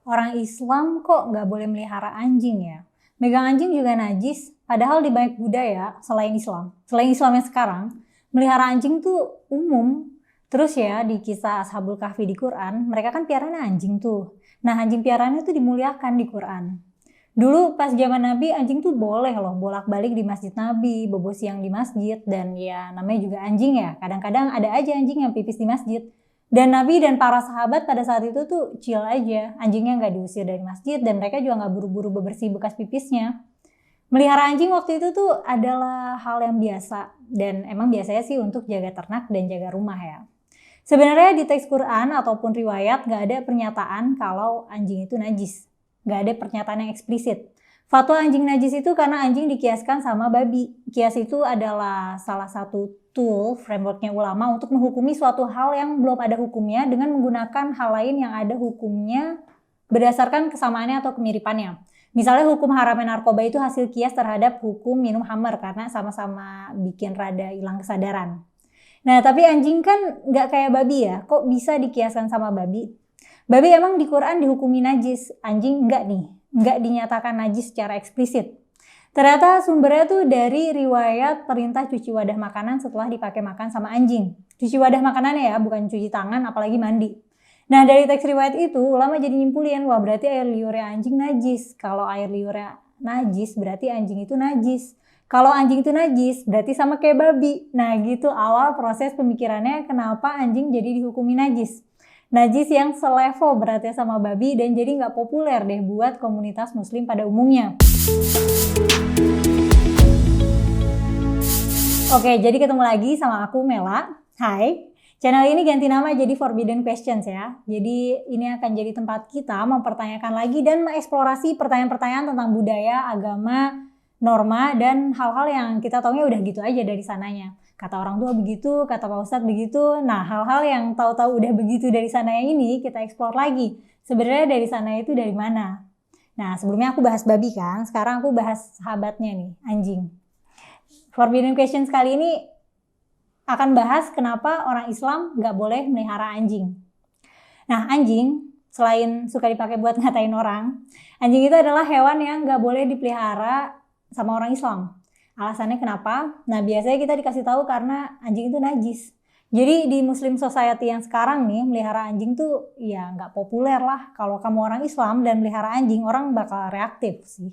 orang Islam kok nggak boleh melihara anjing ya? Megang anjing juga najis, padahal di banyak budaya selain Islam yang sekarang, melihara anjing tuh umum. Terus ya di kisah Ashabul Kahfi di Quran, mereka kan piaranya anjing tuh. Nah anjing piaranya tuh dimuliakan di Quran. Dulu pas zaman Nabi anjing tuh boleh loh bolak-balik di masjid Nabi, bobo siang di masjid, dan ya namanya juga anjing ya. Kadang-kadang ada aja anjing yang pipis di masjid. Dan Nabi dan para sahabat pada saat itu tuh chill aja, anjingnya nggak diusir dari masjid dan mereka juga nggak buru-buru bebersih bekas pipisnya. Melihara anjing waktu itu tuh adalah hal yang biasa dan emang biasanya sih untuk jaga ternak dan jaga rumah ya. Sebenarnya di teks Quran ataupun riwayat nggak ada pernyataan kalau anjing itu najis. Nggak ada pernyataan yang eksplisit. Fatwa anjing najis itu karena anjing dikiaskan sama babi. Kias itu adalah salah satu tool frameworknya ulama untuk menghukumi suatu hal yang belum ada hukumnya dengan menggunakan hal lain yang ada hukumnya berdasarkan kesamaannya atau kemiripannya. Misalnya hukum haramnya narkoba itu hasil kias terhadap hukum minum khamar karena sama-sama bikin rada hilang kesadaran. Nah tapi anjing kan nggak kayak babi ya, kok bisa dikiaskan sama babi? Babi emang di Quran dihukumi najis, anjing enggak nih, enggak dinyatakan najis secara eksplisit. Ternyata sumbernya tuh dari riwayat perintah cuci wadah makanan setelah dipakai makan sama anjing. Cuci wadah makanannya ya, bukan cuci tangan apalagi mandi. Nah dari teks riwayat itu ulama jadi nyimpulin, wah berarti air liurnya anjing najis. Kalau air liurnya najis berarti anjing itu najis. Kalau anjing itu najis berarti sama kayak babi. Nah gitu awal proses pemikirannya kenapa anjing jadi dihukumi najis. Najis yang selevel beratnya sama babi dan jadi nggak populer deh buat komunitas muslim pada umumnya. Oke, jadi ketemu lagi sama aku Mela. Hai, channel ini ganti nama jadi Forbidden Questions ya. Jadi ini akan jadi tempat kita mempertanyakan lagi dan mengeksplorasi pertanyaan-pertanyaan tentang budaya, agama, norma, dan hal-hal yang kita taunya udah gitu aja dari sananya. Kata orang tua begitu, kata Pak Ustadz begitu. Nah, hal-hal yang tahu-tahu udah begitu dari sananya ini kita eksplor lagi. Sebenarnya dari sana itu dari mana? Nah, sebelumnya aku bahas babi kan, sekarang aku bahas sahabatnya nih, anjing. Forbidden Questions kali ini akan bahas kenapa orang Islam nggak boleh melihara anjing. Nah, anjing selain suka dipakai buat ngatain orang, anjing itu adalah hewan yang nggak boleh dipelihara sama orang Islam. Alasannya kenapa? Nah biasanya kita dikasih tahu karena anjing itu najis. Jadi di Muslim Society yang sekarang nih melihara anjing tuh ya nggak populer lah. Kalau kamu orang Islam dan melihara anjing orang bakal reaktif sih.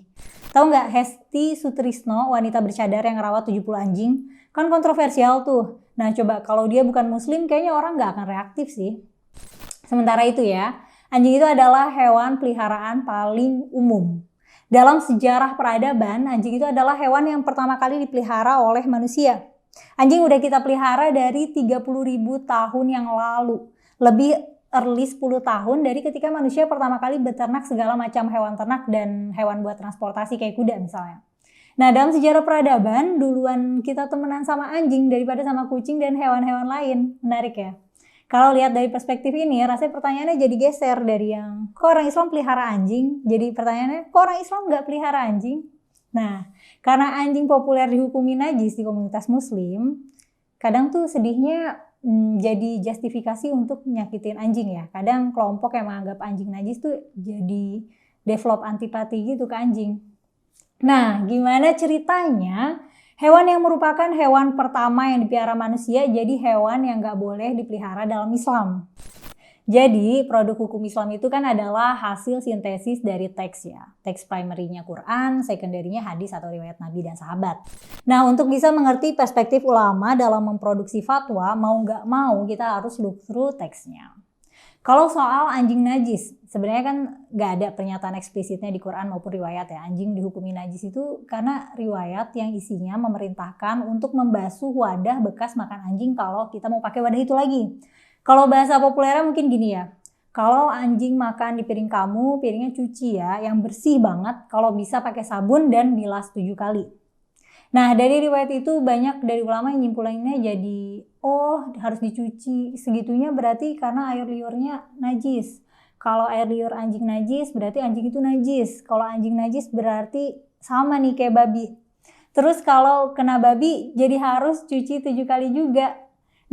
Tahu nggak Hesti Sutrisno, wanita bercadar yang rawat 70 anjing? Kan kontroversial tuh. Nah coba kalau dia bukan Muslim kayaknya orang nggak akan reaktif sih. Sementara itu ya, anjing itu adalah hewan peliharaan paling umum. Dalam sejarah peradaban, anjing itu adalah hewan yang pertama kali dipelihara oleh manusia. Anjing udah kita pelihara dari 30.000 tahun yang lalu. Lebih early 10 tahun dari ketika manusia pertama kali beternak segala macam hewan ternak dan hewan buat transportasi kayak kuda misalnya. Nah dalam sejarah peradaban, duluan kita temenan sama anjing daripada sama kucing dan hewan-hewan lain. Menarik ya? Kalau lihat dari perspektif ini, rasanya pertanyaannya jadi geser dari yang kok orang Islam pelihara anjing, jadi pertanyaannya kok orang Islam nggak pelihara anjing? Nah, karena anjing populer dihukumi najis di komunitas muslim, kadang tuh sedihnya jadi justifikasi untuk nyakitin anjing ya. Kadang kelompok yang menganggap anjing najis tuh jadi develop antipati gitu ke anjing. Nah, gimana ceritanya? Hewan yang merupakan hewan pertama yang dipelihara manusia jadi hewan yang nggak boleh dipelihara dalam Islam. Jadi produk hukum Islam itu kan adalah hasil sintesis dari teks ya. Teks primary-nya Quran, secondary-nya hadis atau riwayat Nabi dan sahabat. Nah untuk bisa mengerti perspektif ulama dalam memproduksi fatwa, mau nggak mau kita harus look through teksnya. Kalau soal anjing najis, sebenarnya kan nggak ada pernyataan eksplisitnya di Quran maupun riwayat ya. Anjing dihukumi najis itu karena riwayat yang isinya memerintahkan untuk membasuh wadah bekas makan anjing kalau kita mau pakai wadah itu lagi. Kalau bahasa populernya mungkin gini ya, kalau anjing makan di piring kamu, piringnya cuci ya, yang bersih banget, kalau bisa pakai sabun dan bilas 7 kali. Nah dari riwayat itu banyak dari ulama yang nyimpulannya jadi oh harus dicuci segitunya berarti karena air liurnya najis. Kalau air liur anjing najis berarti anjing itu najis. Kalau anjing najis berarti sama nih kayak babi. Terus kalau kena babi jadi harus cuci 7 kali juga.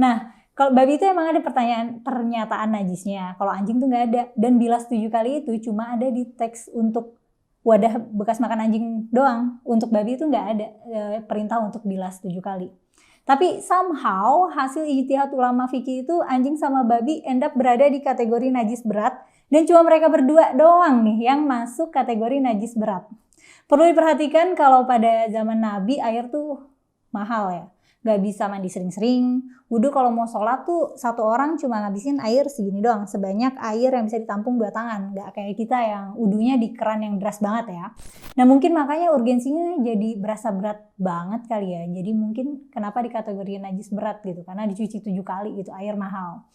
Nah Kalau babi itu emang ada pernyataan najisnya. Kalau anjing tuh nggak ada. Dan bilas 7 kali itu cuma ada di teks untuk wadah bekas makan anjing doang. Untuk babi itu nggak ada perintah untuk bilas 7 kali. Tapi somehow hasil ijtihad ulama fikih itu anjing sama babi end up berada di kategori najis berat. Dan cuma mereka berdua doang nih yang masuk kategori najis berat. Perlu diperhatikan kalau pada zaman Nabi air tuh mahal ya. Gak bisa mandi sering-sering. Wudhu kalau mau sholat tuh satu orang cuma ngabisin air segini doang. Sebanyak air yang bisa ditampung 2 tangan. Gak kayak kita yang wudhunya di keran yang deras banget ya. Nah mungkin makanya urgensinya jadi berasa berat banget kali ya. Jadi mungkin kenapa dikategorikan najis berat gitu. Karena dicuci 7 kali gitu, air mahal.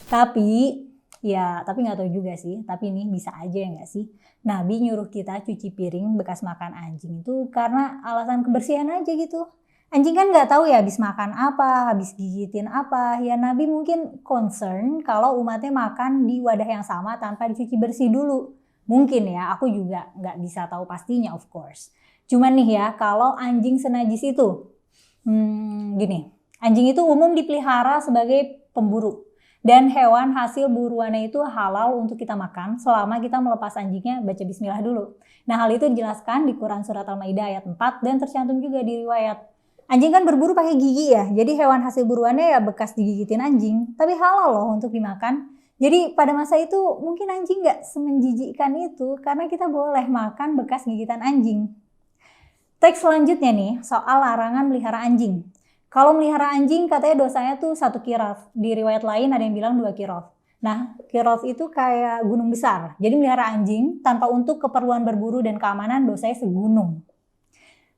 Tapi gak tahu juga sih. Tapi ini bisa aja ya gak sih. Nabi nyuruh kita cuci piring bekas makan anjing itu karena alasan kebersihan aja gitu. Anjing kan nggak tahu ya habis makan apa, habis gigitin apa. Ya Nabi mungkin concern kalau umatnya makan di wadah yang sama tanpa dicuci bersih dulu. Mungkin ya, aku juga nggak bisa tahu pastinya of course. Cuman nih ya, kalau anjing senajis itu, gini. Anjing itu umum dipelihara sebagai pemburu. Dan hewan hasil buruannya itu halal untuk kita makan selama kita melepas anjingnya baca bismillah dulu. Nah hal itu dijelaskan di Quran Surat Al-Maidah ayat 4 dan tercantum juga di riwayat. Anjing kan berburu pakai gigi ya, jadi hewan hasil buruannya ya bekas digigitin anjing, tapi halal loh untuk dimakan. Jadi pada masa itu mungkin anjing gak semenjijikkan itu karena kita boleh makan bekas gigitan anjing. Teks selanjutnya nih soal larangan melihara anjing. Kalau melihara anjing katanya dosanya tuh 1 qiraf, di riwayat lain ada yang bilang 2 qiraf. Nah qiraf itu kayak gunung besar, jadi melihara anjing tanpa untuk keperluan berburu dan keamanan dosanya segunung.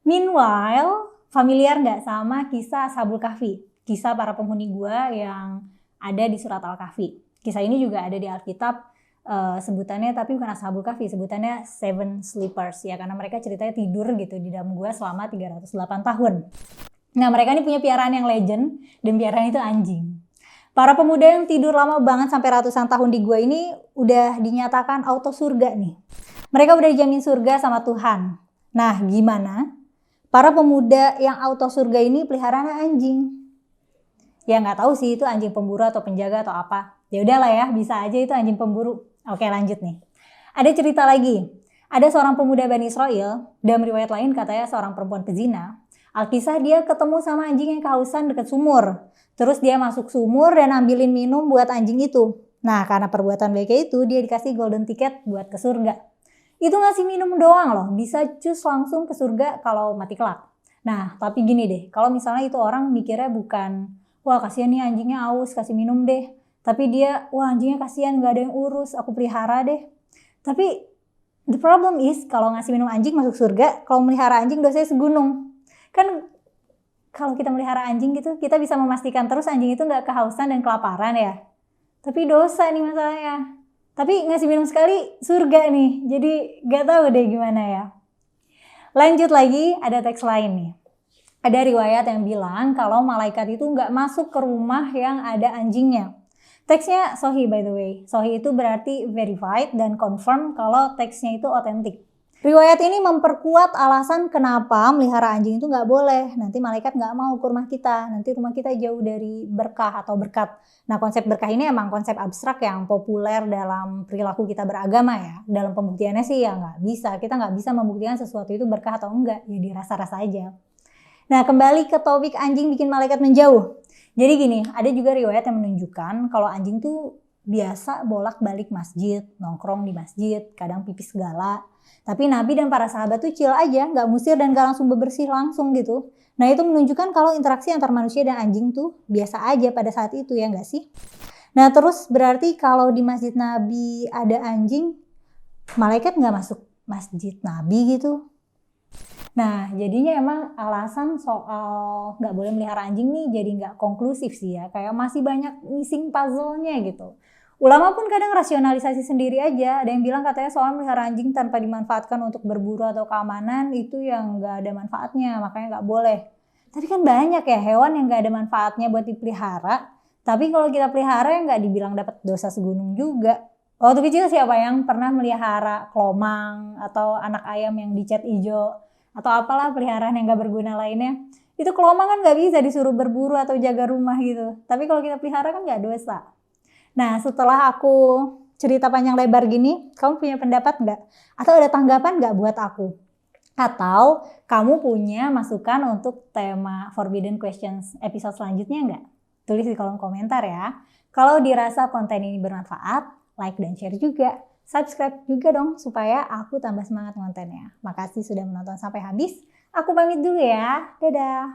Meanwhile, familiar nggak sama kisah Ashabul Kahfi? Kisah para penghuni gua yang ada di surat Al-Kahfi. Kisah ini juga ada di Alkitab, sebutannya tapi bukan Ashabul Kahfi, sebutannya Seven Sleepers ya, karena mereka ceritanya tidur gitu di dalam gua selama 308 tahun. Nah mereka ini punya piaraan yang legend dan piaraan itu anjing. Para pemuda yang tidur lama banget sampai ratusan tahun di gua ini udah dinyatakan auto surga nih. Mereka udah dijamin surga sama Tuhan. Nah gimana? Para pemuda yang auto surga ini peliharaan anjing. Ya nggak tahu sih itu anjing pemburu atau penjaga atau apa. Ya udahlah ya, bisa aja itu anjing pemburu. Oke lanjut nih. Ada cerita lagi. Ada seorang pemuda Bani Israel, dalam riwayat lain katanya seorang perempuan pezina. Alkisah dia ketemu sama anjing yang kehausan dekat sumur. Terus dia masuk sumur dan ambilin minum buat anjing itu. Nah karena perbuatan baiknya itu dia dikasih golden ticket buat ke surga. Itu ngasih minum doang loh, bisa cus langsung ke surga kalau mati kelak. Nah tapi gini deh, kalau misalnya itu orang mikirnya bukan, wah kasihan nih anjingnya aus, kasih minum deh. Tapi dia, wah anjingnya kasihan gak ada yang urus, aku pelihara deh. Tapi the problem is kalau ngasih minum anjing masuk surga, kalau melihara anjing dosanya segunung. Kan kalau kita melihara anjing gitu, kita bisa memastikan terus anjing itu gak kehausan dan kelaparan ya. Tapi dosa nih masalahnya. Tapi ngasih minum sekali surga nih, jadi gak tahu deh gimana ya. Lanjut lagi, ada teks lain nih. Ada riwayat yang bilang kalau malaikat itu gak masuk ke rumah yang ada anjingnya. Teksnya Sahih by the way. Sahih itu berarti verified dan confirm kalau teksnya itu otentik. Riwayat ini memperkuat alasan kenapa melihara anjing itu nggak boleh. Nanti malaikat nggak mau ke rumah kita. Nanti rumah kita jauh dari berkah atau berkat. Nah konsep berkah ini emang konsep abstrak yang populer dalam perilaku kita beragama ya. Dalam pembuktiannya sih ya nggak bisa. Kita nggak bisa membuktikan sesuatu itu berkah atau enggak. Jadi rasa-rasa aja. Nah kembali ke topik anjing bikin malaikat menjauh. Jadi gini, ada juga riwayat yang menunjukkan kalau anjing tuh biasa bolak-balik masjid, nongkrong di masjid, kadang pipis segala. Tapi Nabi dan para sahabat tuh chill aja, nggak musir dan nggak langsung bebersih langsung gitu. Nah itu menunjukkan kalau interaksi antar manusia dan anjing tuh biasa aja pada saat itu ya nggak sih? Nah terus berarti kalau di masjid Nabi ada anjing, malaikat nggak masuk masjid Nabi gitu? Nah jadinya emang alasan soal nggak boleh melihara anjing nih jadi nggak konklusif sih ya. Kayak masih banyak missing puzzle-nya gitu. Ulama pun kadang rasionalisasi sendiri aja. Ada yang bilang katanya soal melihara anjing tanpa dimanfaatkan untuk berburu atau keamanan itu yang nggak ada manfaatnya, makanya nggak boleh. Tapi kan banyak ya hewan yang nggak ada manfaatnya buat dipelihara. Tapi kalau kita pelihara ya nggak dibilang dapat dosa segunung juga. Waktu kecil siapa yang pernah melihara kelomang atau anak ayam yang dicat hijau atau apalah peliharaan yang nggak berguna lainnya? Itu kelomang kan nggak bisa disuruh berburu atau jaga rumah gitu. Tapi kalau kita pelihara kan nggak dosa. Nah, setelah aku cerita panjang lebar gini, kamu punya pendapat nggak? Atau ada tanggapan nggak buat aku? Atau kamu punya masukan untuk tema Forbidden Questions episode selanjutnya nggak? Tulis di kolom komentar ya. Kalau dirasa konten ini bermanfaat, like dan share juga. Subscribe juga dong supaya aku tambah semangat kontennya. Makasih sudah menonton sampai habis. Aku pamit dulu ya. Dadah.